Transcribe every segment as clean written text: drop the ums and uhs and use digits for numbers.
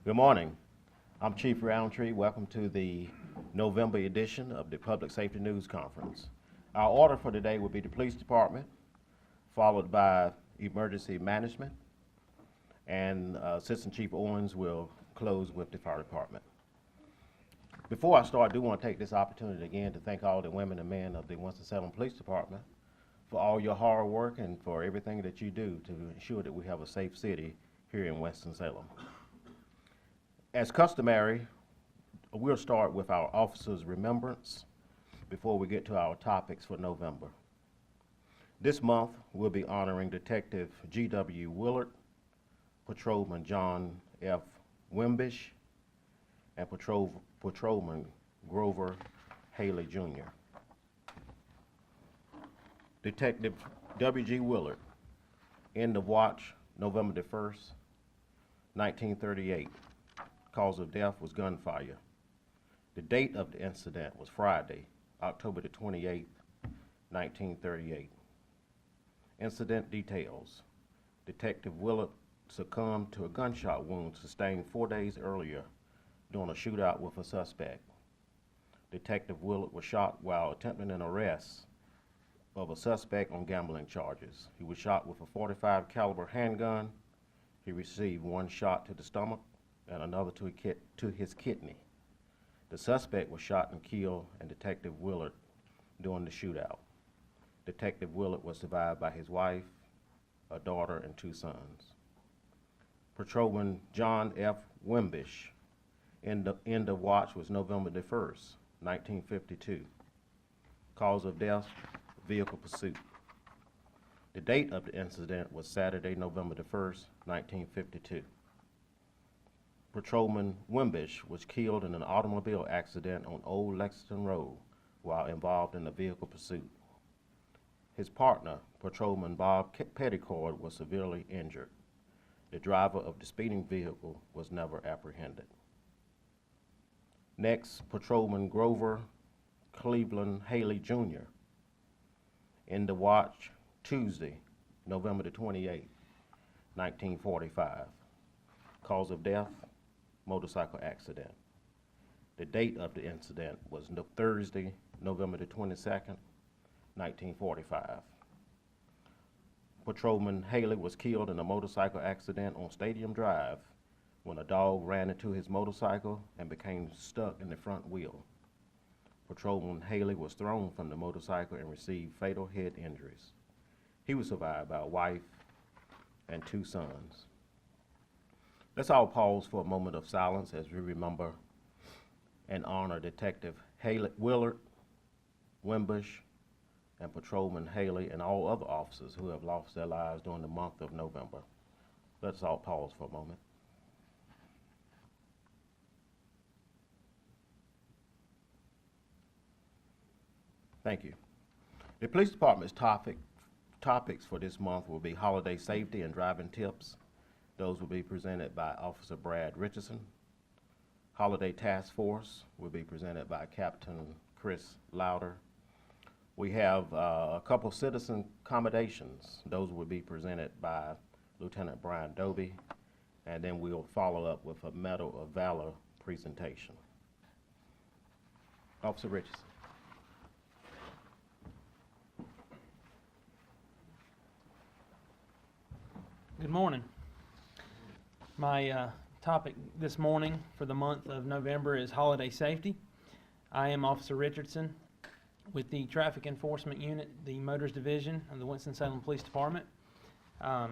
Good morning. I'm Chief Roundtree. Welcome to the November edition of the Public Safety News Conference. Our order for today will be the Police Department, followed by Emergency Management, and Assistant Chief Owens will close with the Fire Department. Before I start, I do want to take this opportunity again to thank all the women and men of the Winston-Salem Police Department for all your hard work and for everything that you do to ensure that we have a safe city here in Winston-Salem. As customary, we'll start with our officers' remembrance before we get to our topics for November. This month, we'll be honoring Detective G.W. Willard, Patrolman John F. Wimbish, and Patrolman Grover Haley Jr. Detective W.G. Willard, end of watch, November the 1st, 1938. Cause of death was gunfire. The date of the incident was Friday, October the 28th, 1938. Incident details. Detective Willard succumbed to a gunshot wound sustained 4 days earlier during a shootout with a suspect. Detective Willard was shot while attempting an arrest of a suspect on gambling charges. He was shot with a .45 caliber handgun. He received one shot to the stomach and another to his kidney. The suspect was shot and killed, and Detective Willard during the shootout. Detective Willard was survived by his wife, a daughter, and 2 sons. Patrolman John F. Wimbish, end of watch was November the 1st, 1952. Cause of death, vehicle pursuit. The date of the incident was Saturday, November the 1st, 1952. Patrolman Wimbish was killed in an automobile accident on Old Lexington Road while involved in a vehicle pursuit. His partner, Patrolman Bob Petticord, was severely injured. The driver of the speeding vehicle was never apprehended. Next, Patrolman Grover Cleveland Haley Jr. End of watch, Tuesday, November the 28th, 1945. Cause of death, motorcycle accident. The date of the incident was Thursday, November the 22nd, 1945. Patrolman Haley was killed in a motorcycle accident on Stadium Drive when a dog ran into his motorcycle and became stuck in the front wheel. Patrolman Haley was thrown from the motorcycle and received fatal head injuries. He was survived by a wife and 2 sons. Let's all pause for a moment of silence as we remember and honor Detective Willard, Wimbish, and Patrolman Haley, and all other officers who have lost their lives during the month of November. Let's all pause for a moment. Thank you. The police department's topics for this month will be holiday safety and driving tips. Those will be presented by Officer Brad Richardson. Holiday Task Force will be presented by Captain Chris Louder. We have a couple citizen accommodations. Those will be presented by Lieutenant Brian Doby, and then we'll follow up with a Medal of Valor presentation. Officer Richardson. Good morning. My topic this morning for the month of November is holiday safety. I am Officer Richardson with the Traffic Enforcement Unit, the Motors Division of the Winston-Salem Police Department. To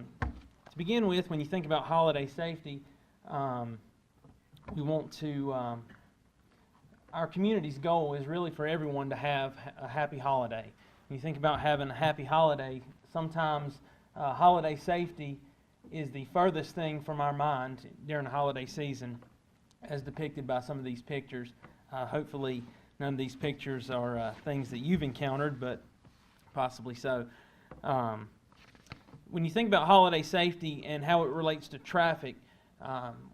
begin with, when you think about holiday safety, we want to, our community's goal is really for everyone to have a happy holiday. When you think about having a happy holiday, sometimes holiday safety is the furthest thing from our mind during the holiday season, as depicted by some of these pictures. Hopefully none of these pictures are things that you've encountered, but possibly so. When you think about holiday safety and how it relates to traffic,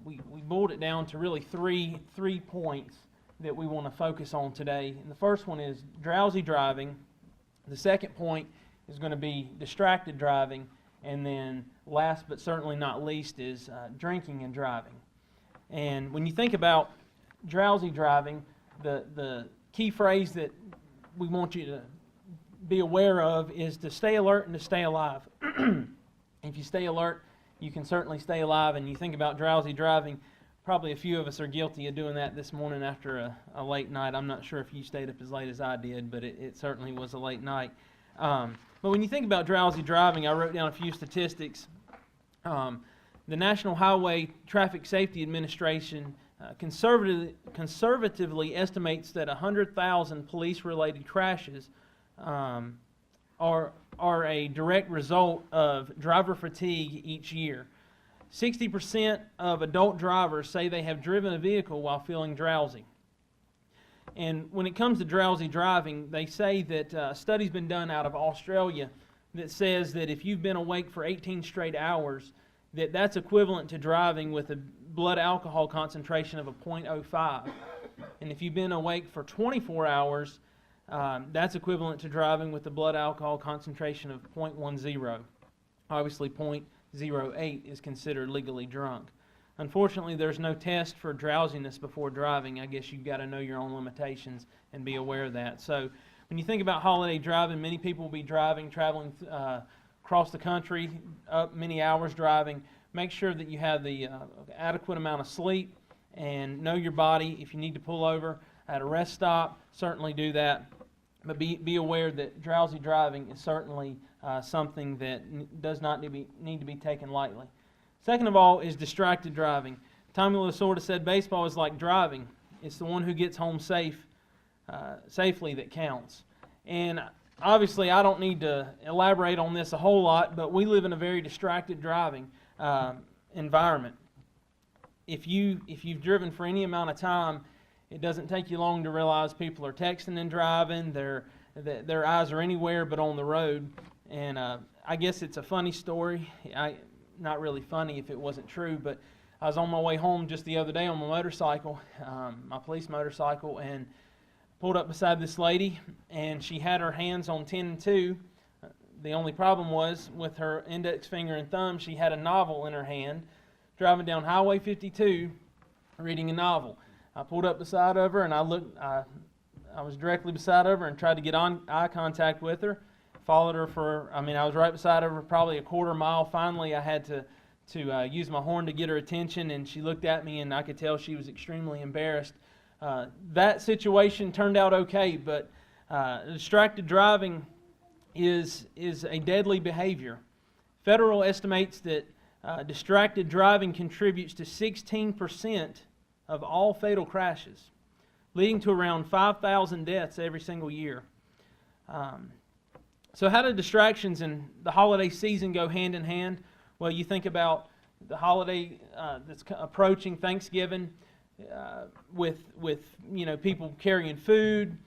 we boiled it down to really three points that we want to focus on today. And the first one is drowsy driving. The second point is going to be distracted driving. And then last but certainly not least is drinking and driving. And when you think about drowsy driving, the key phrase that we want you to be aware of is to stay alert and to stay alive. If you stay alert, you can certainly stay alive. And you think about drowsy driving, probably a few of us are guilty of doing that this morning after a late night. I'm not sure if you stayed up as late as I did, but it certainly was a late night. But when you think about drowsy driving, I wrote down a few statistics. The National Highway Traffic Safety Administration conservatively estimates that 100,000 police-related crashes are a direct result of driver fatigue each year. 60% of adult drivers say they have driven a vehicle while feeling drowsy. And when it comes to drowsy driving, they say that a study's been done out of Australia that says that if you've been awake for 18 straight hours, that's equivalent to driving with a blood alcohol concentration of a 0.05. And if you've been awake for 24 hours, that's equivalent to driving with a blood alcohol concentration of 0.10. Obviously, 0.08 is considered legally drunk. Unfortunately, there's no test for drowsiness before driving. I guess you've got to know your own limitations and be aware of that. So when you think about holiday driving, many people will be traveling across the country, up many hours driving. Make sure that you have the adequate amount of sleep and know your body. If you need to pull over at a rest stop, certainly do that. But be aware that drowsy driving is certainly something that does not need to be taken lightly. Second of all is distracted driving. Tommy Lasorda said baseball is like driving. It's the one who gets home safely that counts. And obviously I don't need to elaborate on this a whole lot, but we live in a very distracted driving environment. If you've driven for any amount of time, it doesn't take you long to realize people are texting and driving. Their eyes are anywhere but on the road. And I guess it's a funny story. Not really funny if it wasn't true, but I was on my way home just the other day on my motorcycle, my police motorcycle, and pulled up beside this lady, and she had her hands on 10 and 2. The only problem was with her index finger and thumb, she had a novel in her hand, driving down Highway 52, reading a novel. I pulled up beside of her, and I was directly beside of her and tried to get eye contact with her. Followed her I was right beside her for probably a quarter mile. Finally, I had to use my horn to get her attention, and she looked at me, and I could tell she was extremely embarrassed. That situation turned out okay, but distracted driving is a deadly behavior. Federal estimates that distracted driving contributes to 16% of all fatal crashes, leading to around 5,000 deaths every single year. So how do distractions and the holiday season go hand in hand? Well, you think about the holiday that's approaching, Thanksgiving, with people carrying food.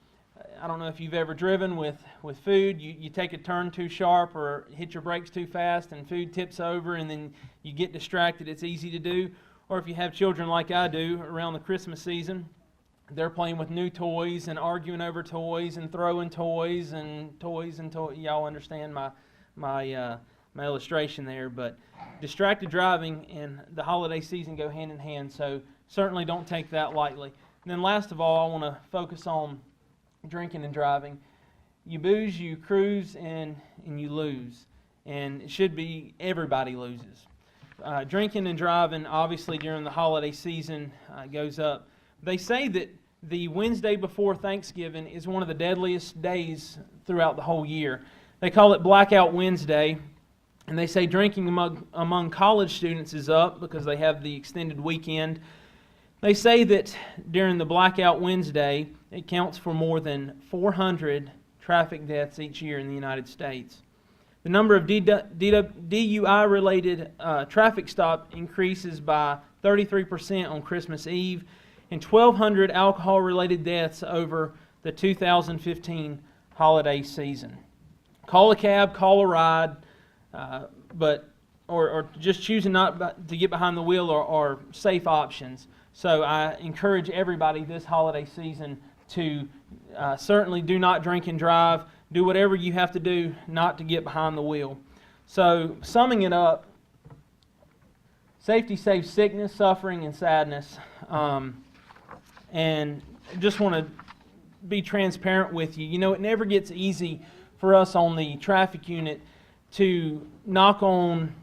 I don't know if you've ever driven with food. You take a turn too sharp or hit your brakes too fast and food tips over and then you get distracted. It's easy to do. Or if you have children like I do around the Christmas season, they're playing with new toys and arguing over toys and throwing toys and toys. Y'all understand my illustration there. But distracted driving and the holiday season go hand in hand. So certainly don't take that lightly. And then last of all, I want to focus on drinking and driving. You booze, you cruise, and you lose. And it should be everybody loses. Drinking and driving, obviously, during the holiday season goes up. They say that the Wednesday before Thanksgiving is one of the deadliest days throughout the whole year. They call it Blackout Wednesday, and they say drinking among college students is up because they have the extended weekend. They say that during the Blackout Wednesday, it counts for more than 400 traffic deaths each year in the United States. The number of DUI-related traffic stop increases by 33% on Christmas Eve, and 1,200 alcohol-related deaths over the 2015 holiday season. Call a cab, call a ride, or just choosing not to get behind the wheel are safe options. So I encourage everybody this holiday season to certainly do not drink and drive. Do whatever you have to do not to get behind the wheel. So summing it up, Safety saves sickness, suffering, and sadness. And just want to be transparent with you. You know, it never gets easy for us on the traffic unit to knock on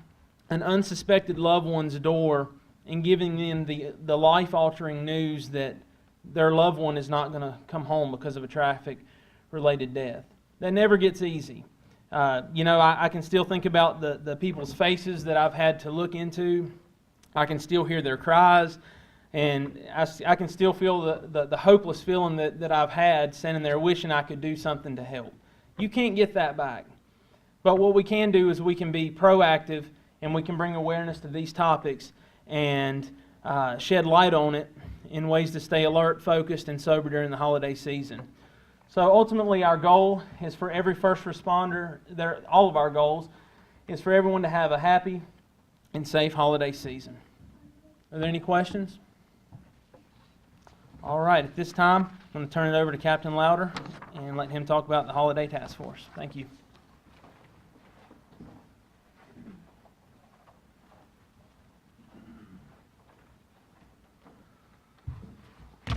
an unsuspected loved one's door and giving them the life-altering news that their loved one is not going to come home because of a traffic-related death. That never gets easy. You know, I can still think about the people's faces that I've had to look into. I can still hear their cries, and I can still feel the hopeless feeling that I've had standing there wishing I could do something to help. You can't get that back. But what we can do is we can be proactive, and we can bring awareness to these topics and shed light on it in ways to stay alert, focused, and sober during the holiday season. So ultimately our goal is for every first responder, all of our goals, is for everyone to have a happy and safe holiday season. Are there any questions? All right, at this time, I'm going to turn it over to Captain Louder and let him talk about the Holiday Task Force. Thank you.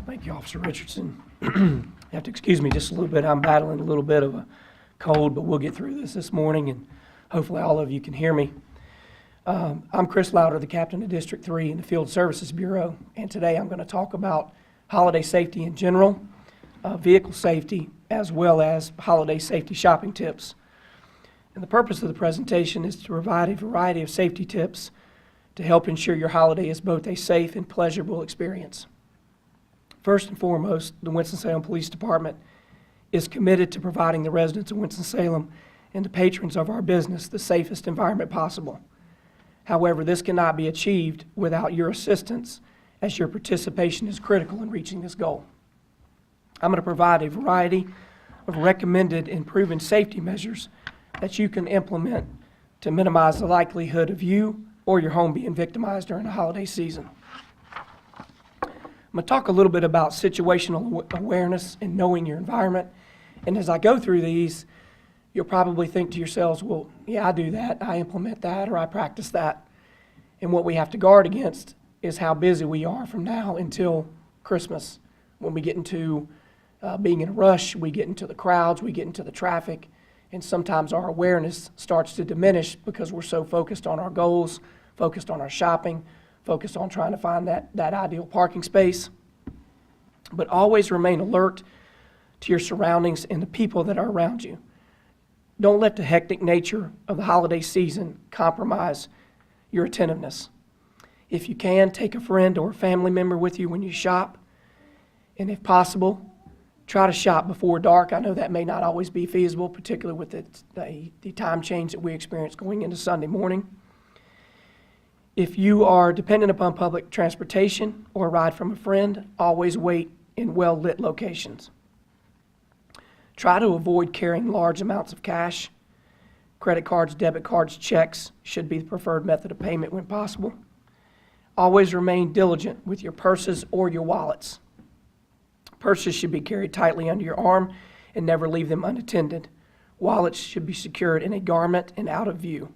Thank you, Officer Richardson. You have to excuse me just a little bit. I'm battling a little bit of a cold, but we'll get through this morning, and hopefully all of you can hear me. I'm Chris Louder, the captain of District 3 in the Field Services Bureau, and today I'm going to talk about holiday safety in general, vehicle safety, as well as holiday safety shopping tips. And the purpose of the presentation is to provide a variety of safety tips to help ensure your holiday is both a safe and pleasurable experience. First and foremost, the Winston-Salem Police Department is committed to providing the residents of Winston-Salem and the patrons of our business the safest environment possible. However, this cannot be achieved without your assistance, as your participation is critical in reaching this goal. I'm going to provide a variety of recommended and proven safety measures that you can implement to minimize the likelihood of you or your home being victimized during the holiday season. I'm going to talk a little bit about situational awareness and knowing your environment. And as I go through these, you'll probably think to yourselves, well, yeah, I do that, I implement that, or I practice that. And what we have to guard against is how busy we are from now until Christmas. When we get into being in a rush, we get into the crowds, we get into the traffic, and sometimes our awareness starts to diminish because we're so focused on our goals, focused on our shopping, focused on trying to find that ideal parking space. But always remain alert to your surroundings and the people that are around you. Don't let the hectic nature of the holiday season compromise your attentiveness. If you can, take a friend or a family member with you when you shop, and if possible, try to shop before dark. I know that may not always be feasible, particularly with the time change that we experience going into Sunday morning. If you are dependent upon public transportation or a ride from a friend, always wait in well-lit locations. Try to avoid carrying large amounts of cash. Credit cards, debit cards, checks should be the preferred method of payment when possible. Always remain diligent with your purses or your wallets. Purses should be carried tightly under your arm and never leave them unattended. Wallets should be secured in a garment and out of view.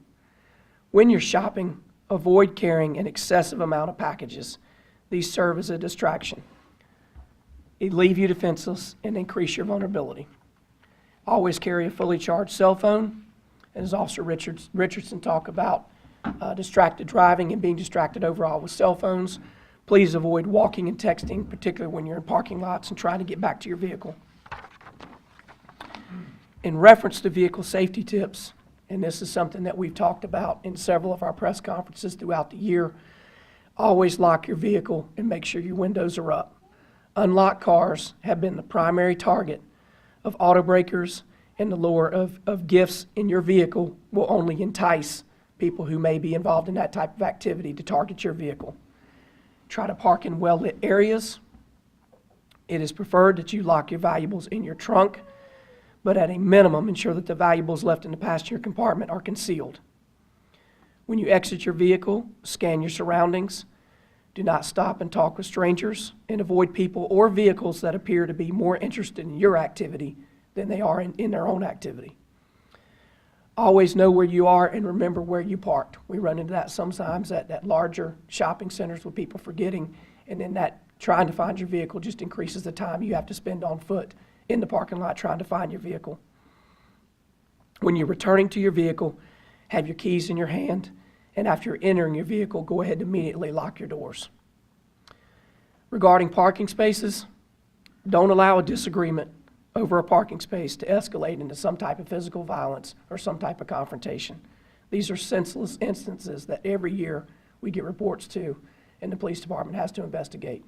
When you're shopping, avoid carrying an excessive amount of packages. These serve as a distraction. They leave you defenseless and increase your vulnerability. Always carry a fully charged cell phone. And as Officer Richardson talked about distracted driving and being distracted overall with cell phones, please avoid walking and texting, particularly when you're in parking lots and trying to get back to your vehicle. In reference to vehicle safety tips, and this is something that we've talked about in several of our press conferences throughout the year, always lock your vehicle and make sure your windows are up. Unlocked cars have been the primary target of auto breakers, and the lure of gifts in your vehicle will only entice people who may be involved in that type of activity to target your vehicle. Try to park in well-lit areas. It is preferred that you lock your valuables in your trunk, but at a minimum, ensure that the valuables left in the passenger compartment are concealed. When you exit your vehicle, scan your surroundings. Do not stop and talk with strangers, and avoid people or vehicles that appear to be more interested in your activity than they are in their own activity. Always know where you are and remember where you parked. We run into that sometimes at larger shopping centers with people forgetting, and then that trying to find your vehicle just increases the time you have to spend on foot in the parking lot trying to find your vehicle. When you're returning to your vehicle, have your keys in your hand, and after you're entering your vehicle, go ahead and immediately lock your doors. Regarding parking spaces, don't allow a disagreement over a parking space to escalate into some type of physical violence or some type of confrontation. These are senseless instances that every year we get reports to, and the police department has to investigate.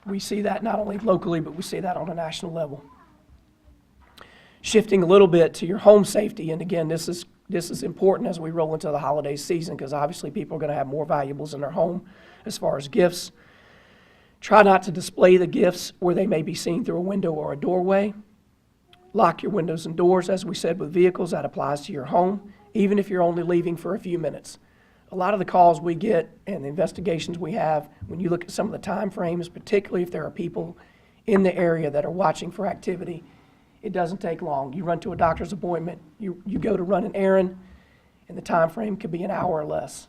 We see that not only locally, but we see that on a national level. Shifting a little bit to your home safety, and again, this is important as we roll into the holiday season, because obviously people are going to have more valuables in their home as far as gifts. Try not to display the gifts where they may be seen through a window or a doorway. Lock your windows and doors, as we said with vehicles. That applies to your home, even if you're only leaving for a few minutes. A lot of the calls we get and the investigations we have, when you look at some of the time frames, particularly if there are people in the area that are watching for activity, it doesn't take long. You run to a doctor's appointment, you go to run an errand, and the time frame could be an hour or less,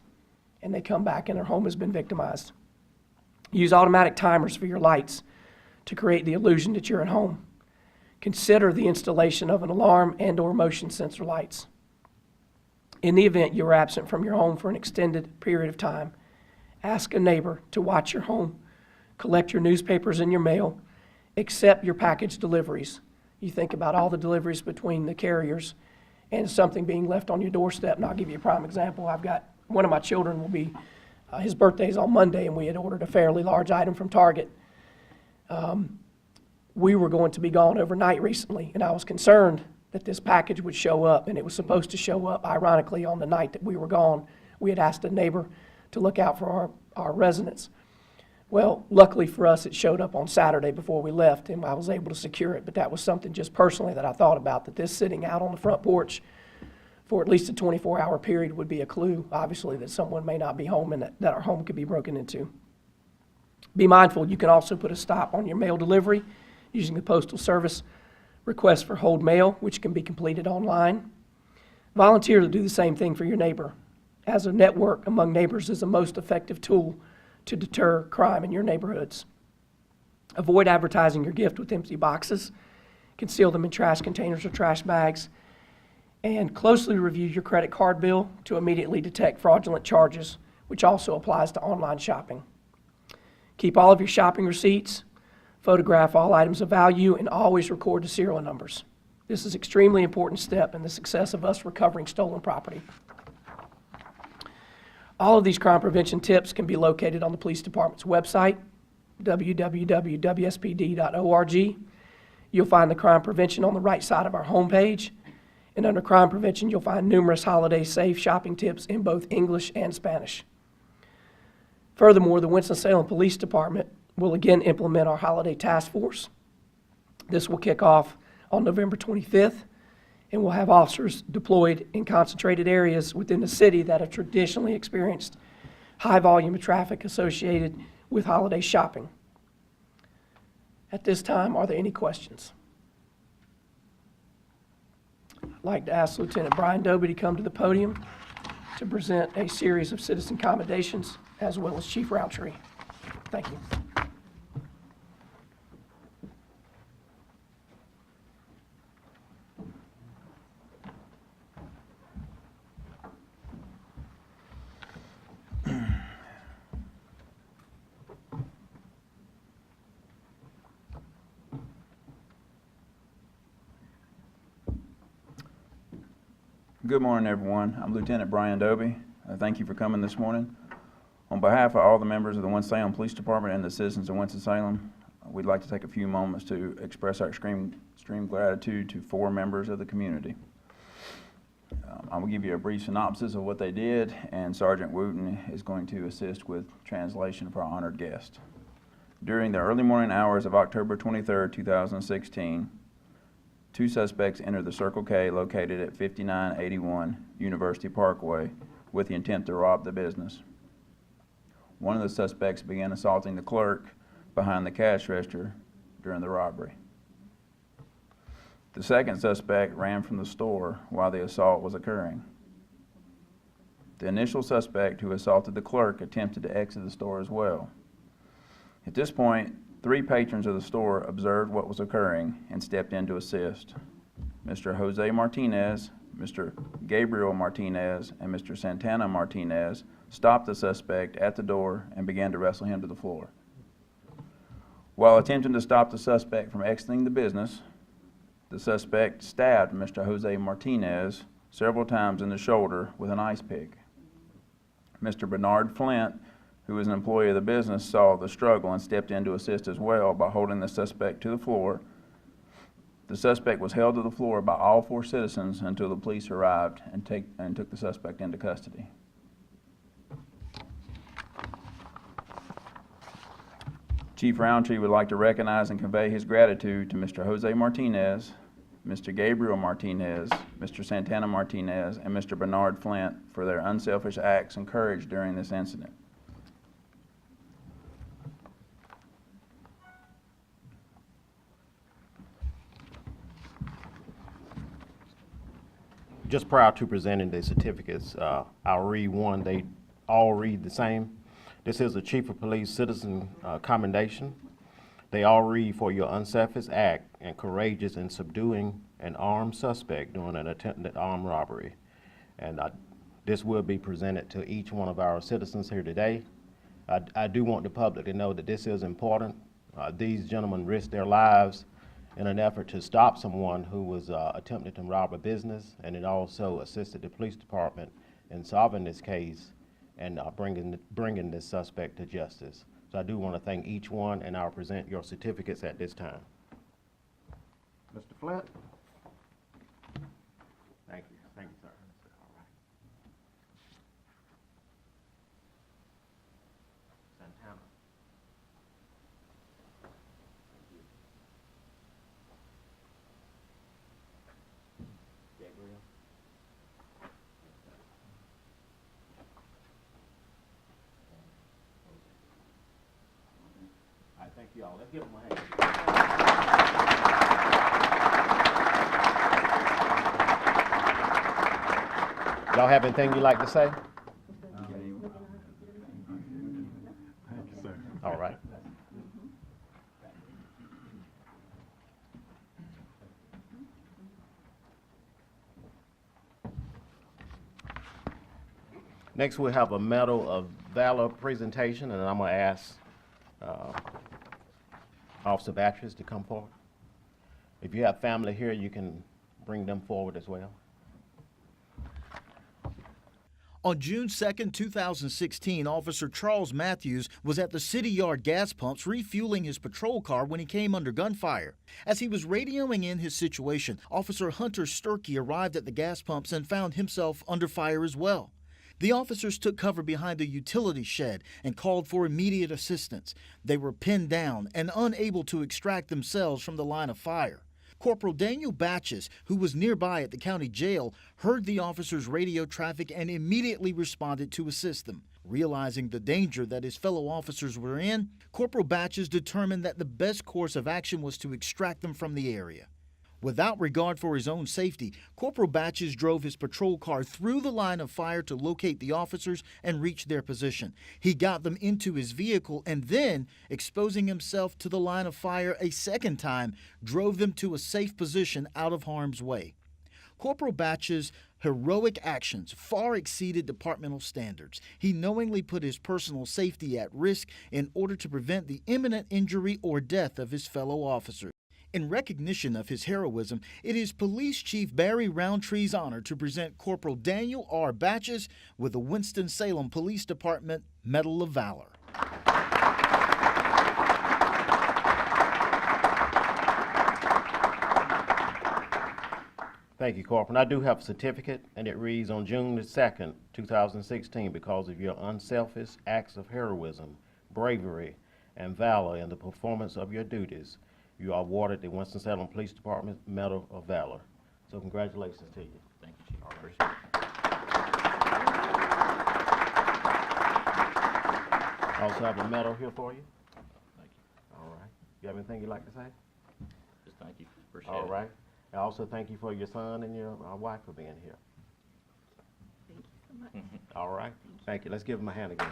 and they come back and their home has been victimized. Use automatic timers for your lights to create the illusion that you're at home. Consider the installation of an alarm and/or motion sensor lights. In the event you are absent from your home for an extended period of time, ask a neighbor to watch your home, collect your newspapers and your mail, accept your package deliveries. You think about all the deliveries between the carriers and something being left on your doorstep. And I'll give you a prime example. I've got one of my children will be his birthday's on Monday, and we had ordered a fairly large item from Target. We were going to be gone overnight recently, and I was concerned that this package would show up, and it was supposed to show up, ironically, on the night that we were gone. We had asked a neighbor to look out for our residents. Well, luckily for us, it showed up on Saturday before we left, and I was able to secure it, but that was something just personally that I thought about, that this sitting out on the front porch for at least a 24-hour period would be a clue, obviously, that someone may not be home and that our home could be broken into. Be mindful, you can also put a stop on your mail delivery using the Postal Service request for hold mail, which can be completed online. Volunteer to do the same thing for your neighbor, as a network among neighbors is the most effective tool to deter crime in your neighborhoods. Avoid advertising your gift with empty boxes. Conceal them in trash containers or trash bags. And closely review your credit card bill to immediately detect fraudulent charges, which also applies to online shopping. Keep all of your shopping receipts, photograph all items of value, and always record the serial numbers. This is an extremely important step in the success of us recovering stolen property. All of these crime prevention tips can be located on the police department's website, www.wspd.org. You'll find the crime prevention on the right side of our homepage. And under crime prevention, you'll find numerous holiday safe shopping tips in both English and Spanish. Furthermore, the Winston-Salem Police Department will again implement our holiday task force. This will kick off on November 25th, and we'll have officers deployed in concentrated areas within the city that have traditionally experienced high volume of traffic associated with holiday shopping. At this time, are there any questions? I'd like to ask Lieutenant Brian Doby to come to the podium to present a series of citizen commendations, as well as Chief Roundtree. Thank you. Good morning, everyone. I'm Lieutenant Brian Doby. Thank you for coming this morning. On behalf of all the members of the Winston-Salem Police Department and the citizens of Winston-Salem, we'd like to take a few moments to express our extreme gratitude to 4 members of the community. I will give you a brief synopsis of what they did, and Sergeant Wooten is going to assist with translation for our honored guest. During the early morning hours of October 23, 2016, 2 suspects entered the Circle K located at 5981 University Parkway with the intent to rob the business. One of the suspects began assaulting the clerk behind the cash register during the robbery. The second suspect ran from the store while the assault was occurring. The initial suspect who assaulted the clerk attempted to exit the store as well. At this point, 3 patrons of the store observed what was occurring and stepped in to assist. Mr. Jose Martinez, Mr. Gabriel Martinez, and Mr. Santana Martinez stopped the suspect at the door and began to wrestle him to the floor. While attempting to stop the suspect from exiting the business, the suspect stabbed Mr. Jose Martinez several times in the shoulder with an ice pick. Mr. Bernard Flint, who was an employee of the business, saw the struggle and stepped in to assist as well by holding the suspect to the floor. The suspect was held to the floor by all 4 citizens until the police arrived and took the suspect into custody. Chief Roundtree would like to recognize and convey his gratitude to Mr. Jose Martinez, Mr. Gabriel Martinez, Mr. Santana Martinez, and Mr. Bernard Flint for their unselfish acts and courage during this incident. Just prior to presenting the certificates, I'll read one. They all read the same. This is a Chief of Police citizen commendation. They all read for your unselfish act and courageous in subduing an armed suspect during an attempted armed robbery. And this will be presented to each one of our citizens here today. I do want the public to know that this is important. These gentlemen risked their lives in an effort to stop someone who was attempting to rob a business, and it also assisted the police department in solving this case and bringing this suspect to justice. So I do want to thank each one, and I'll present your certificates at this time. Mr. Flint? Thank you. Thank you, sir. All right. Santana. Gabriel. All right, thank you all. Let's give them a hand. Y'all have anything you'd like to say? Thank you, sir. All right. Next, we'll have a Medal of Valor presentation, and I'm going to ask Officer Batris to come forward. If you have family here, you can bring them forward as well. On June 2nd, 2016, Officer Charles Matthews was at the City Yard gas pumps refueling his patrol car when he came under gunfire. As he was radioing in his situation, Officer Hunter Sturkey arrived at the gas pumps and found himself under fire as well. The officers took cover behind a utility shed and called for immediate assistance. They were pinned down and unable to extract themselves from the line of fire. Corporal Daniel Batches, who was nearby at the county jail, heard the officers' radio traffic and immediately responded to assist them. Realizing the danger that his fellow officers were in, Corporal Batches determined that the best course of action was to extract them from the area. Without regard for his own safety, Corporal Batches drove his patrol car through the line of fire to locate the officers and reach their position. He got them into his vehicle and then, exposing himself to the line of fire a second time, drove them to a safe position out of harm's way. Corporal Batches' heroic actions far exceeded departmental standards. He knowingly put his personal safety at risk in order to prevent the imminent injury or death of his fellow officers. In recognition of his heroism, it is Police Chief Barry Roundtree's honor to present Corporal Daniel R. Batches with the Winston-Salem Police Department Medal of Valor. Thank you, Corporal. I do have a certificate, and it reads, on June the 2nd, 2016, because of your unselfish acts of heroism, bravery, and valor in the performance of your duties, you are awarded the Winston-Salem Police Department Medal of Valor. So congratulations to you. Thank you, Chief. All right. I also have a medal here for you. Thank you. All right. You have anything you'd like to say? Just thank you. Appreciate it. All right. I also thank you for your son and your wife for being here. Thank you so much. All right, thank you. Let's give them a hand again.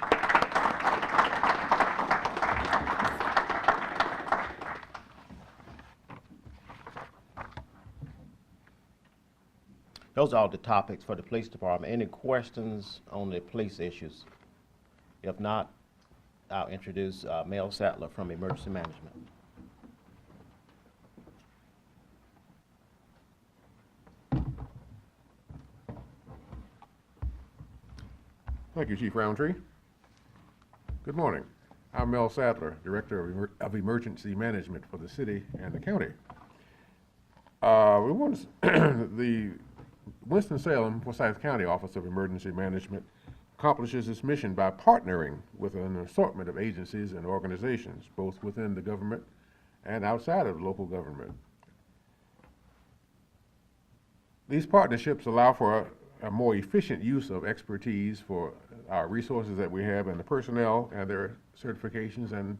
Those are all the topics for the police department. Any questions on the police issues? If not, I'll introduce Mel Sattler from Emergency Management. Thank you, Chief Roundtree. Good morning. I'm Mel Sadler, Director of Emergency Management for the city and the county. The Winston-Salem, Forsyth County Office of Emergency Management accomplishes its mission by partnering with an assortment of agencies and organizations, both within the government and outside of local government. These partnerships allow for a more efficient use of expertise for our resources that we have and the personnel and their certifications and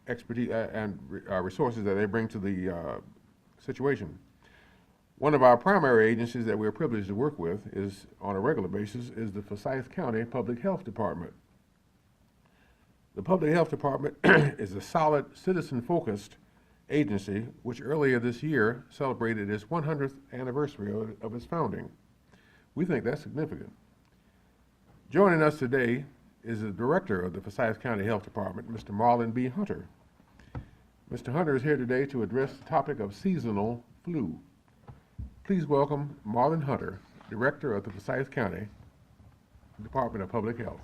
expertise and resources that they bring to the situation. One of our primary agencies that we're privileged to work with is, on a regular basis, is the Forsyth County Public Health Department. The Public Health Department is a solid, citizen-focused agency which earlier this year celebrated its 100th anniversary of its founding. We think that's significant. Joining us today is the director of the Forsyth County Health Department, Mr. Marlon B. Hunter. Mr. Hunter is here today to address the topic of seasonal flu. Please welcome Marlon Hunter, director of the Forsyth County Department of Public Health.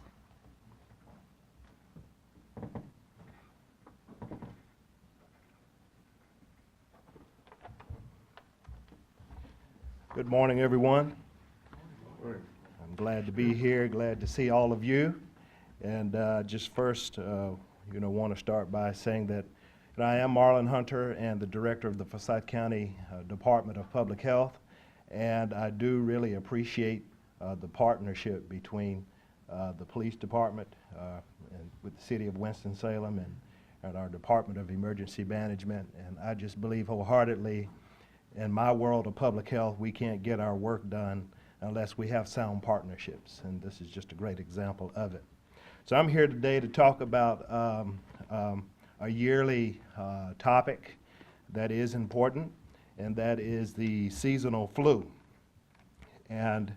Good morning, everyone. I'm glad to be here, glad to see all of you. And just first, want to start by saying that I am Marlon Hunter and the director of the Forsyth County Department of Public Health. And I do really appreciate the partnership between the police department and with the city of Winston-Salem and our Department of Emergency Management. And I just believe wholeheartedly in my world of public health, we can't get our work done unless we have sound partnerships, and this is just a great example of it. So I'm here today to talk about a yearly topic that is important, and that is the seasonal flu. And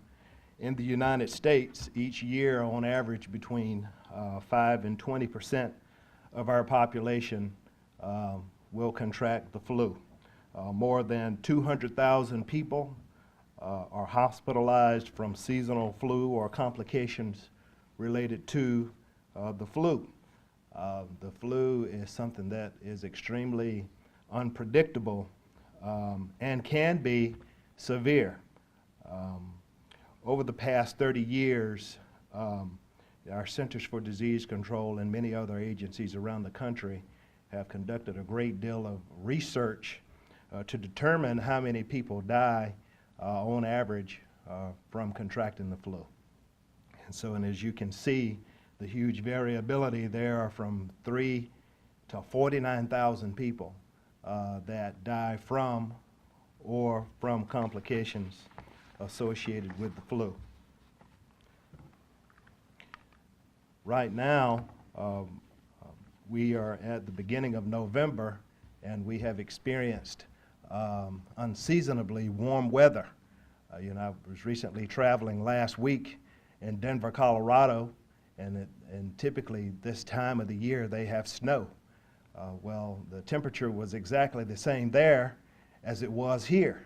in the United States, each year on average between 5 and 20% of our population will contract the flu. More than 200,000 people are hospitalized from seasonal flu or complications related to the flu. The flu is something that is extremely unpredictable and can be severe. Over the past 30 years, our Centers for Disease Control and many other agencies around the country have conducted a great deal of research to determine how many people die on average from contracting the flu. And as you can see, the huge variability there are from 3 to 49,000 people that die from or from complications associated with the flu. Right now, we are at the beginning of November, and we have experienced unseasonably warm weather. I was recently traveling last week in Denver, Colorado, and typically this time of the year they have snow. Well, the temperature was exactly the same there as it was here,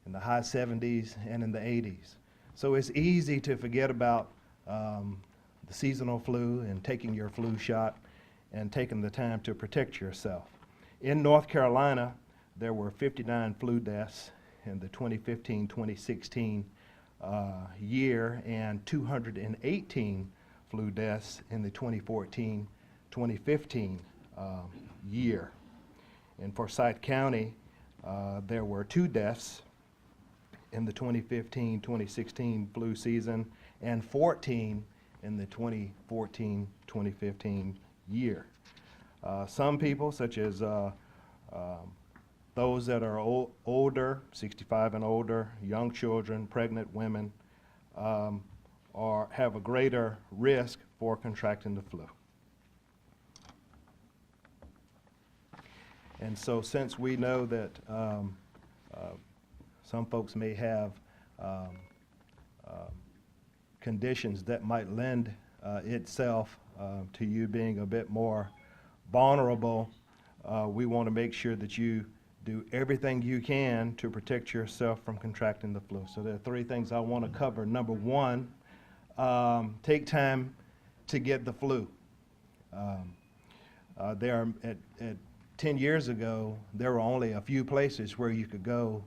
in the high 70s and in the 80s. So it's easy to forget about the seasonal flu and taking your flu shot and taking the time to protect yourself. In North Carolina, there were 59 flu deaths in the 2015-2016 year and 218 flu deaths in the 2014-2015 year. In Forsyth County, there were 2 deaths in the 2015-2016 flu season and 14 in the 2014-2015 year. Some people, such as those that are older, 65 and older, young children, pregnant women, or have a greater risk for contracting the flu. And so since we know that some folks may have conditions that might lend itself to you being a bit more vulnerable, we want to make sure that you do everything you can to protect yourself from contracting the flu. So there are 3 things I want to cover. Number 1, take time to get the flu. There are, at 10 years ago, there were only a few places where you could go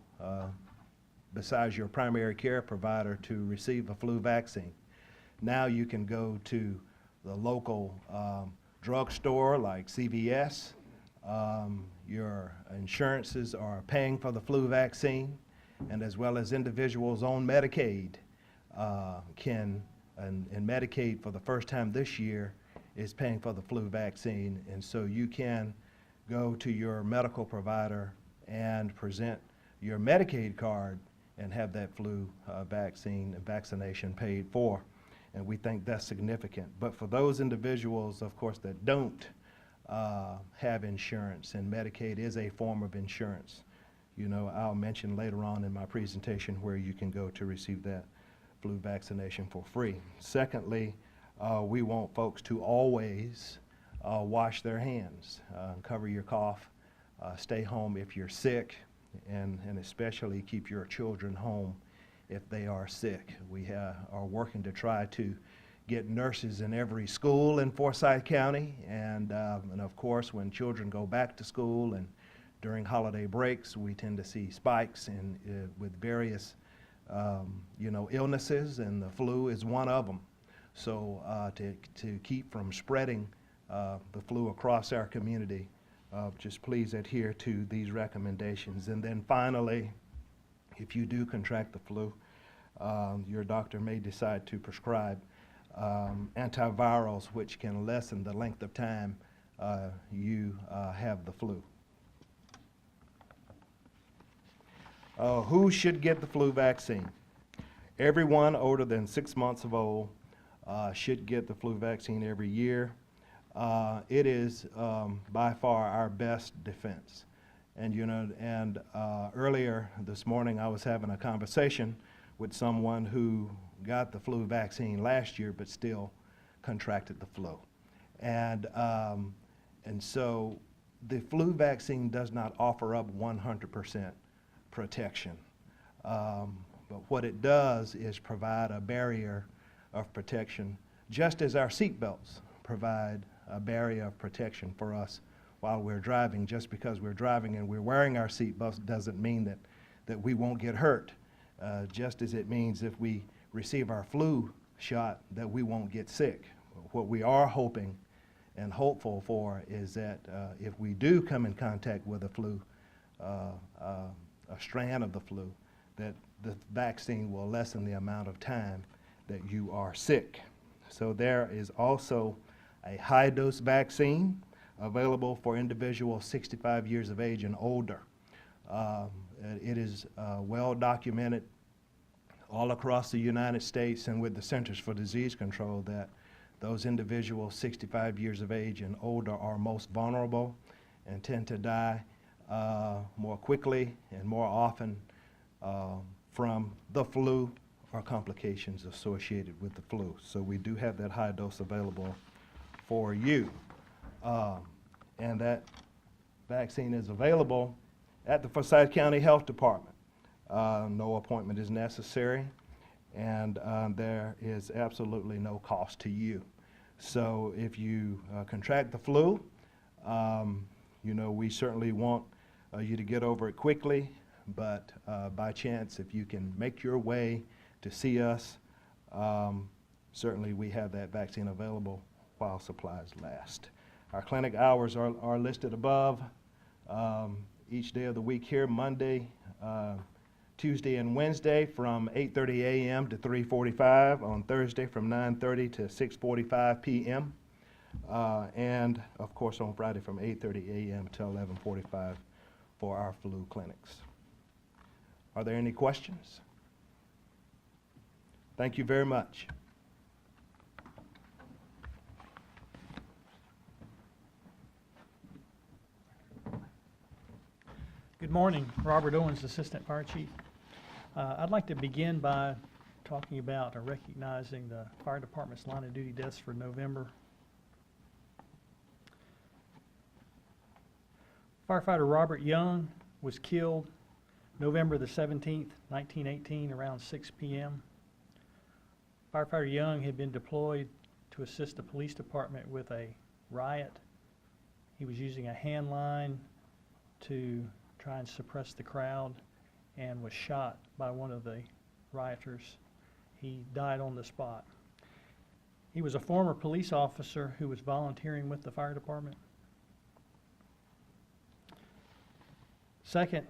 besides your primary care provider to receive a flu vaccine. Now you can go to the local drugstore like CVS. Your insurances are paying for the flu vaccine, and as well as individuals on Medicaid and Medicaid for the first time this year is paying for the flu vaccine. And so you can go to your medical provider and present your Medicaid card and have that flu vaccine and vaccination paid for. And we think that's significant. But for those individuals, of course, that don't have insurance, and Medicaid is a form of insurance, you know, I'll mention later on in my presentation where you can go to receive that flu vaccination for free. Secondly, we want folks to always wash their hands, cover your cough, stay home if you're sick, and especially keep your children home if they are sick. We are working to try to get nurses in every school in Forsyth County, and of course when children go back to school and during holiday breaks, we tend to see spikes with various illnesses, and the flu is one of them. So to keep from spreading the flu across our community, just please adhere to these recommendations. And then finally, if you do contract the flu, your doctor may decide to prescribe antivirals, which can lessen the length of time you have the flu. Who should get the flu vaccine? Everyone older than 6 months of old should get the flu vaccine every year. It is by far our best defense. And earlier this morning I was having a conversation with someone who got the flu vaccine last year but still contracted the flu. And so the flu vaccine does not offer up 100% protection. But what it does is provide a barrier of protection, just as our seatbelts provide a barrier of protection for us while we're driving. Just because we're driving and we're wearing our seatbelts doesn't mean that we won't get hurt. Just as it means if we receive our flu shot that we won't get sick. What we are hoping and hopeful for is that if we do come in contact with a flu, a strand of the flu, that the vaccine will lessen the amount of time that you are sick. So there is also a high-dose vaccine available for individuals 65 years of age and older. It is well documented all across the United States and with the Centers for Disease Control that those individuals 65 years of age and older are most vulnerable and tend to die more quickly and more often from the flu or complications associated with the flu. So we do have that high dose available for you. And that vaccine is available at the Forsyth County Health Department. No appointment is necessary, and there is absolutely no cost to you. So if you contract the flu, we certainly want you to get over it quickly, but by chance, if you can make your way to see us, certainly we have that vaccine available while supplies last. Our clinic hours are listed above. Each day of the week here, Monday, Tuesday, and Wednesday from 8:30 a.m. to 3:45, on Thursday from 9:30 to 6:45 p.m., and of course on Friday from 8:30 a.m. to 11:45 for our flu clinics. Are there any questions? Thank you very much. Good morning, Robert Owens, Assistant Fire Chief. I'd like to begin by talking about or recognizing the fire department's line of duty deaths for November. Firefighter Robert Young was killed November the 17th, 1918, around 6 p.m. Firefighter Young had been deployed to assist the police department with a riot. He was using a hand line to try and suppress the crowd and was shot by one of the rioters. He died on the spot. He was a former police officer who was volunteering with the fire department. Second,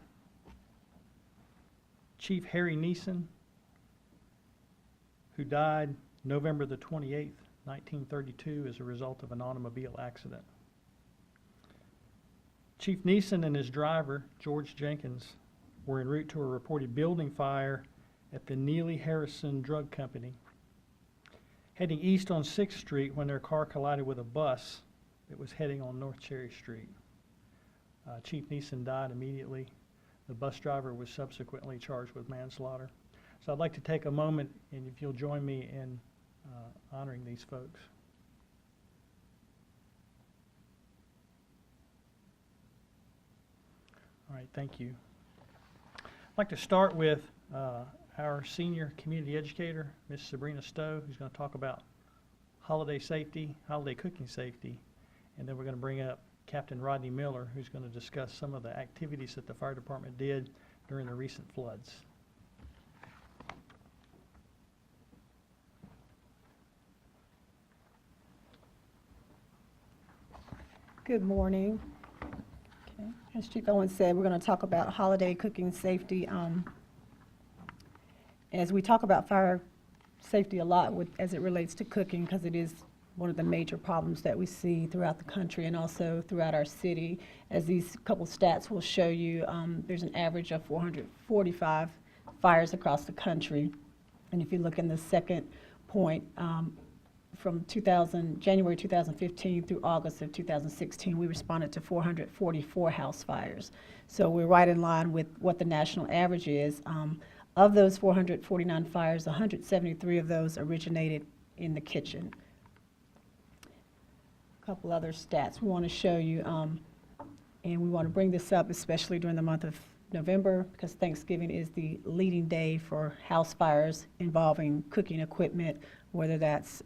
Chief Harry Neeson, who died November the 28th, 1932 as a result of an automobile accident. Chief Neeson and his driver, George Jenkins, were en route to a reported building fire at the Neely Harrison Drug Company, heading east on 6th Street when their car collided with a bus that was heading on North Cherry Street. Chief Neeson died immediately. The bus driver was subsequently charged with manslaughter. So I'd like to take a moment, and if you'll join me in honoring these folks. All right, thank you. I'd like to start with our senior community educator, Ms. Sabrina Stowe, who's going to talk about holiday safety, holiday cooking safety, and then we're going to bring up Captain Rodney Miller, who's going to discuss some of the activities that the fire department did during the recent floods. Good morning. Okay. As Chief Owens said, we're going to talk about holiday cooking safety. As we talk about fire safety a lot as it relates to cooking, because it is one of the major problems that we see throughout the country and also throughout our city. As these couple stats will show you, there's an average of 445 fires across the country. And if you look in the second point, from January 2015 through August of 2016, we responded to 444 house fires. So we're right in line with what the national average is. Of those 449 fires, 173 of those originated in the kitchen. A couple other stats we want to show you, and we want to bring this up especially during the month of November, because Thanksgiving is the leading day for house fires involving cooking equipment, whether that's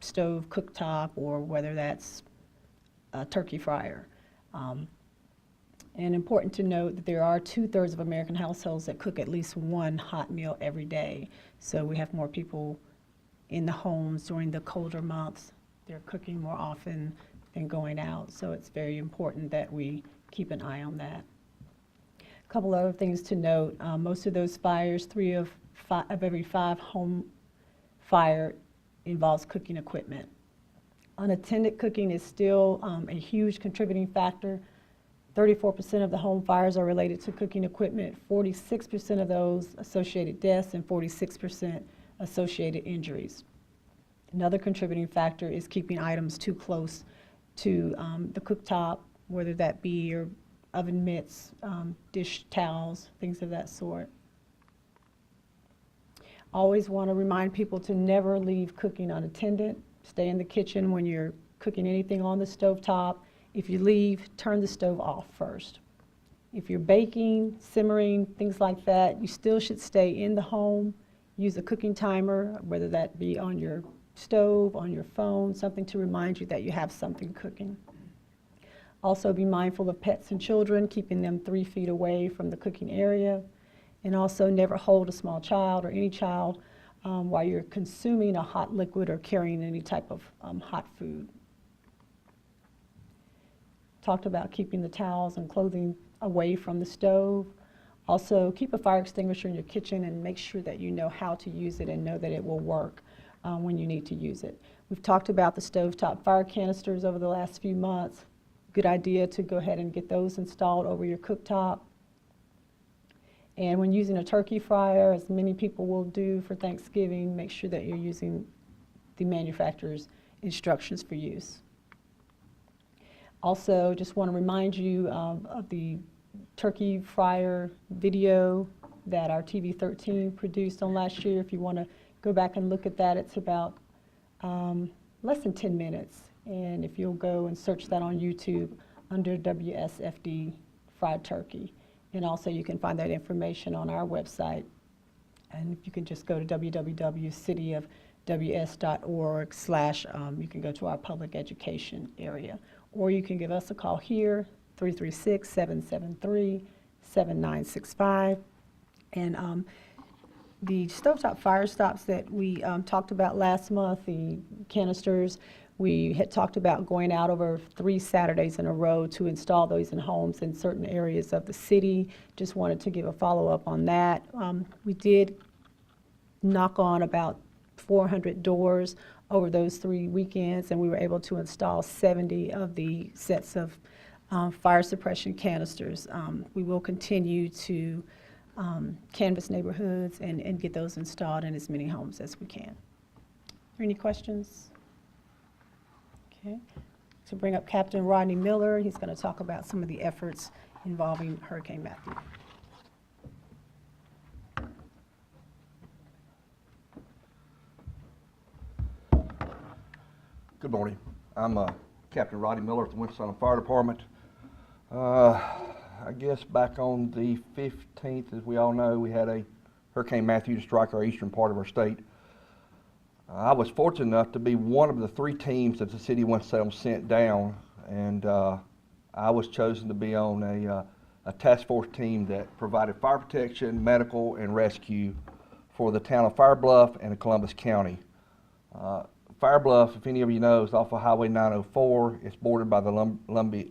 stove, cooktop, or whether that's a turkey fryer. And important to note that there are 2/3 of American households that cook at least one hot meal every day. So we have more people in the homes during the colder months. They're cooking more often than going out. So it's very important that we keep an eye on that. A couple other things to note. Most of those fires, 3 of every 5 home fire involves cooking equipment. Unattended cooking is still a huge contributing factor. 34% of the home fires are related to cooking equipment, 46% of those associated deaths, and 46% associated injuries. Another contributing factor is keeping items too close to the cooktop, whether that be your oven mitts, dish towels, things of that sort. Always want to remind people to never leave cooking unattended. Stay in the kitchen when you're cooking anything on the stovetop. If you leave, turn the stove off first. If you're baking, simmering, things like that, you still should stay in the home. Use a cooking timer, whether that be on your stove, on your phone, something to remind you that you have something cooking. Also be mindful of pets and children, keeping them 3 feet away from the cooking area. And also never hold a small child or any child while you're consuming a hot liquid or carrying any type of hot food. Talked about keeping the towels and clothing away from the stove. Also, keep a fire extinguisher in your kitchen and make sure that you know how to use it and know that it will work when you need to use it. We've talked about the stovetop fire canisters over the last few months. good idea to go ahead and get those installed over your cooktop. And when using a turkey fryer, as many people will do for Thanksgiving, make sure that you're using the manufacturer's instructions for use. Also, just want to remind you of the turkey fryer video that our TV 13 produced on last year. If you want to go back and look at that, it's about less than 10 minutes. And if you'll go and search that on YouTube under WSFD fried turkey. And also you can find that information on our website. And if you can just go to www.cityofws.org/ you can go to our public education area. Or you can give us a call here, 336-773-7965. And the stovetop fire stops that we talked about last month, the canisters, we had talked about going out over 3 Saturdays in a row to install those in homes in certain areas of the city. Just wanted to give a follow-up on that. We did knock on about 400 doors over those 3 weekends, and we were able to install 70 of the sets of fire suppression canisters. We will continue to canvass neighborhoods and get those installed in as many homes as we can. Are there any questions? Okay. To bring up Captain Rodney Miller, he's going to talk about some of the efforts involving Hurricane Matthew. Good morning. I'm Captain Rodney Miller at the Winston-Salem Fire Department. I guess back on the 15th, as we all know, we had a Hurricane Matthew to strike our eastern part of our state. I was fortunate enough to be one of the 3 teams that the city of Winston-Salem sent down, and I was chosen to be on a task force team that provided fire protection, medical, and rescue for the town of Fire Bluff and Columbus County. Fire Bluff, if any of you know, is off of Highway 904. It's bordered by the Lumber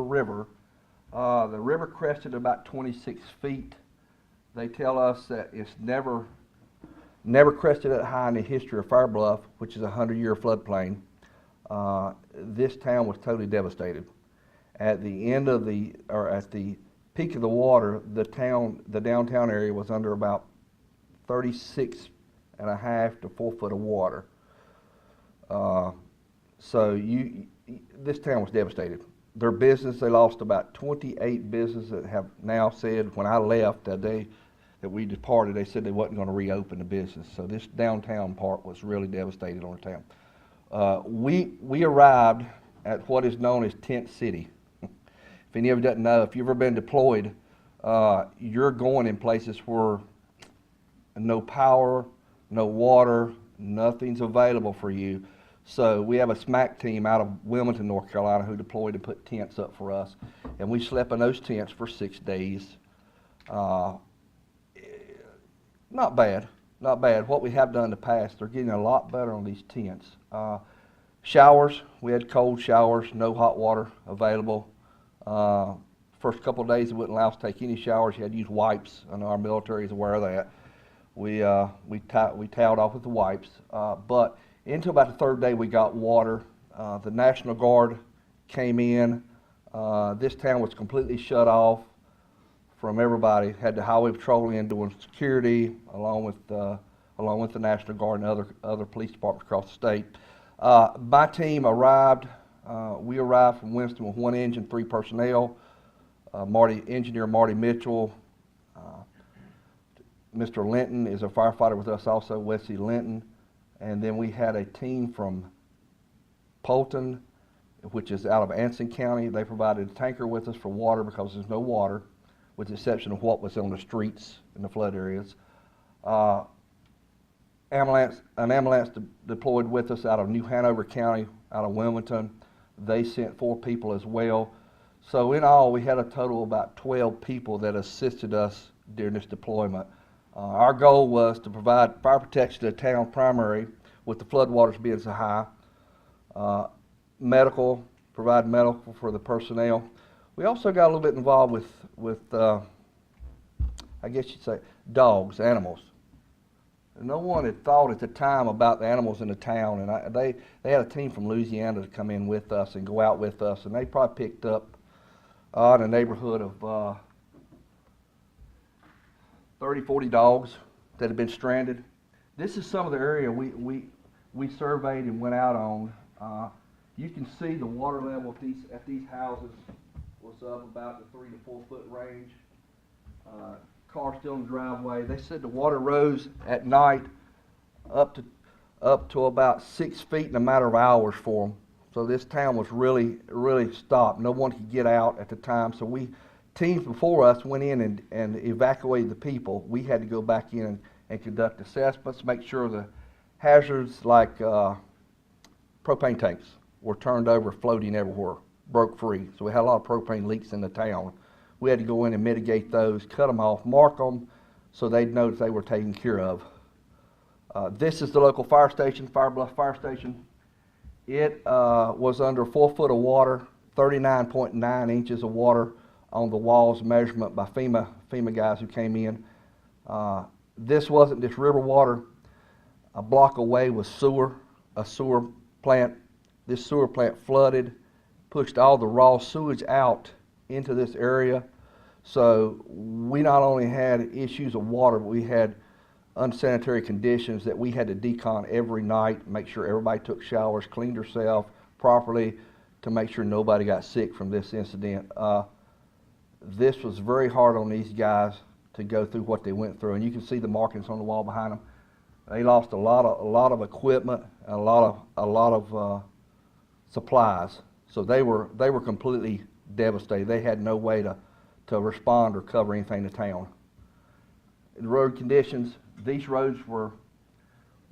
River. The river crested about 26 feet. They tell us that it's never crested that high in the history of Fire Bluff, which is a 100-year floodplain. This town was totally devastated. At the end of at the peak of the water, the downtown area was under about 36.5 to 4 foot of water. So this town was devastated. Their business, they lost about 28 businesses that have now said, when I left that day that we departed, they said they wasn't going to reopen the business. So this downtown part was really devastated on the town. We arrived at what is known as Tent City. If any of you doesn't know, if you've ever been deployed, you're going in places where no power, no water, nothing's available for you. So we have a SMAC team out of Wilmington, North Carolina, who deployed and put tents up for us. And we slept in those tents for 6 days. Not bad, not bad. What we have done in the past, they're getting a lot better on these tents. Showers, we had cold showers, no hot water available. First couple of days, they wouldn't allow us to take any showers. You had to use wipes. I know our military is aware of that. We toweled off with the wipes. But until about the 3rd day, we got water. The National Guard came in. This town was completely shut off from everybody. Had the highway patrol in doing security, along with the National Guard and other police departments across the state. My team arrived. We arrived from Winston with 1 engine, 3 personnel. Engineer Marty Mitchell. Mr. Linton is a firefighter with us also, Wesley Linton. And then we had a team from Polton, which is out of Anson County. They provided a tanker with us for water because there's no water, with the exception of what was on the streets in the flood areas. An ambulance deployed with us out of New Hanover County, out of Wilmington. They sent 4 people as well. So in all, we had a total of about 12 people that assisted us during this deployment. Our goal was to provide fire protection to the town primary, with the floodwaters being so high. Provide medical for the personnel. We also got a little bit involved with I guess you'd say, dogs, animals. no one had thought at the time about the animals in the town, and they had a team from Louisiana to come in with us and go out with us, and they probably picked up in a neighborhood of 30, 40 dogs that had been stranded. This is some of the area we surveyed and went out on. You can see the water level at these houses was up about the 3 to 4 foot range. Car still in the driveway. They said the water rose at night up to about 6 feet in a matter of hours for them. So this town was really stopped. No one could get out at the time. So teams before us went in and evacuated the people. We had to go back in and conduct assessments, make sure the hazards like propane tanks were turned over, floating everywhere, broke free. So we had a lot of propane leaks in the town. We had to go in and mitigate those, cut them off, mark them, so they'd know that they were taken care of. This is the local fire station, Fire Bluff Fire Station. It was under 4 foot of water, 39.9 inches of water on the walls, measurement by FEMA guys who came in. This wasn't just river water. A block away was a sewer plant. This sewer plant flooded, pushed all the raw sewage out into this area. So we not only had issues of water, but we had unsanitary conditions that we had to decon every night, make sure everybody took showers, cleaned herself properly to make sure nobody got sick from this incident. This was very hard on these guys to go through what they went through, and you can see the markings on the wall behind them. They lost a lot of equipment, and a lot of supplies. So they were completely devastated. They had no way to respond or cover anything in the town. The road conditions, these roads were,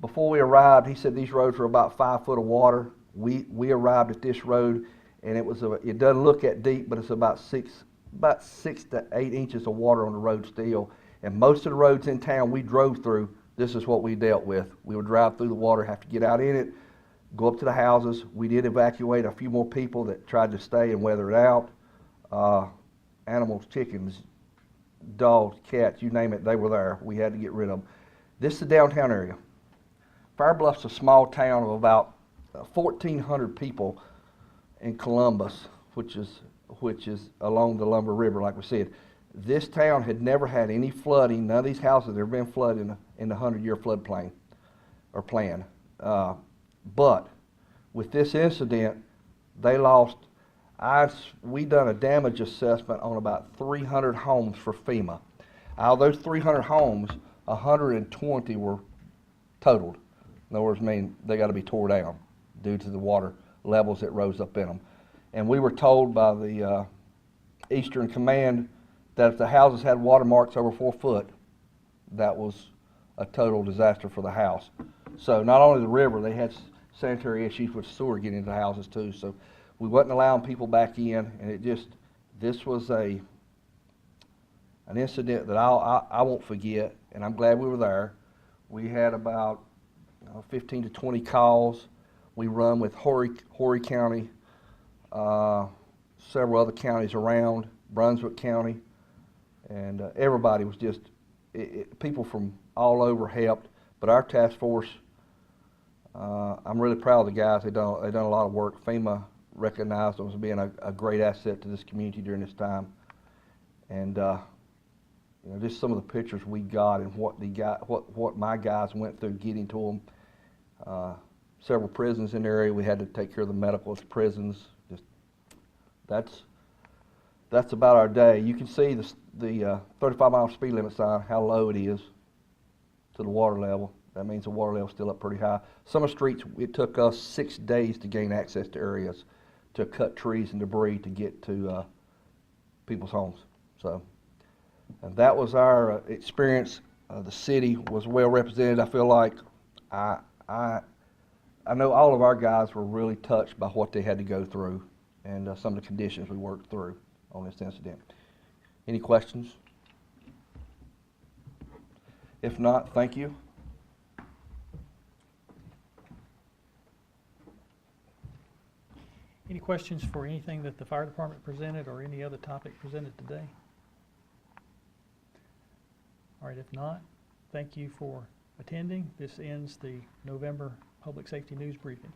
before we arrived, he said these roads were about 5 foot of water. We arrived at this road, and it doesn't look that deep, but it's about 6 to 8 inches of water on the road still. And most of the roads in town we drove through, this is what we dealt with. We would drive through the water, have to get out in it, go up to the houses. We did evacuate a few more people that tried to stay and weather it out. Animals, chickens, dogs, cats, you name it, they were there. We had to get rid of them. This is the downtown area. Fire Bluff's a small town of about 1,400 people in Columbus, which is along the Lumber River, like we said. This town had never had any flooding. None of these houses had ever been flooded in the 100-year floodplain or plan. But with this incident, they lost. We done a damage assessment on about 300 homes for FEMA. Out of those 300 homes, 120 were totaled. In other words, they got to be tore down due to the water levels that rose up in them. And we were told by the Eastern Command that if the houses had watermarks over 4 foot, that was a total disaster for the house. So not only the river, they had sanitary issues with sewer getting into the houses too. So we wasn't allowing people back in, and this was an incident that I won't forget, and I'm glad we were there. We had about 15 to 20 calls. We run with Horry County, several other counties around, Brunswick County, and everybody was just, people from all over helped, but our task force, I'm really proud of the guys. They done a lot of work. FEMA recognized them as being a great asset to this community during this time. And just some of the pictures we got and what my guys went through getting to them. Several prisons in the area. We had to take care of the medical at the prisons. That's about our day. You can see the 35-mile speed limit sign, how low it is to the water level. That means the water level's still up pretty high. Some of the streets, it took us 6 days to gain access to areas, to cut trees and debris to get to people's homes. So, and that was our experience. The city was well represented. I feel like I know all of our guys were really touched by what they had to go through and some of the conditions we worked through on this incident. Any questions? If not, thank you. Any questions for anything that the fire department presented or any other topic presented today? All right, if not, thank you for attending. This ends the November Public Safety News Briefing.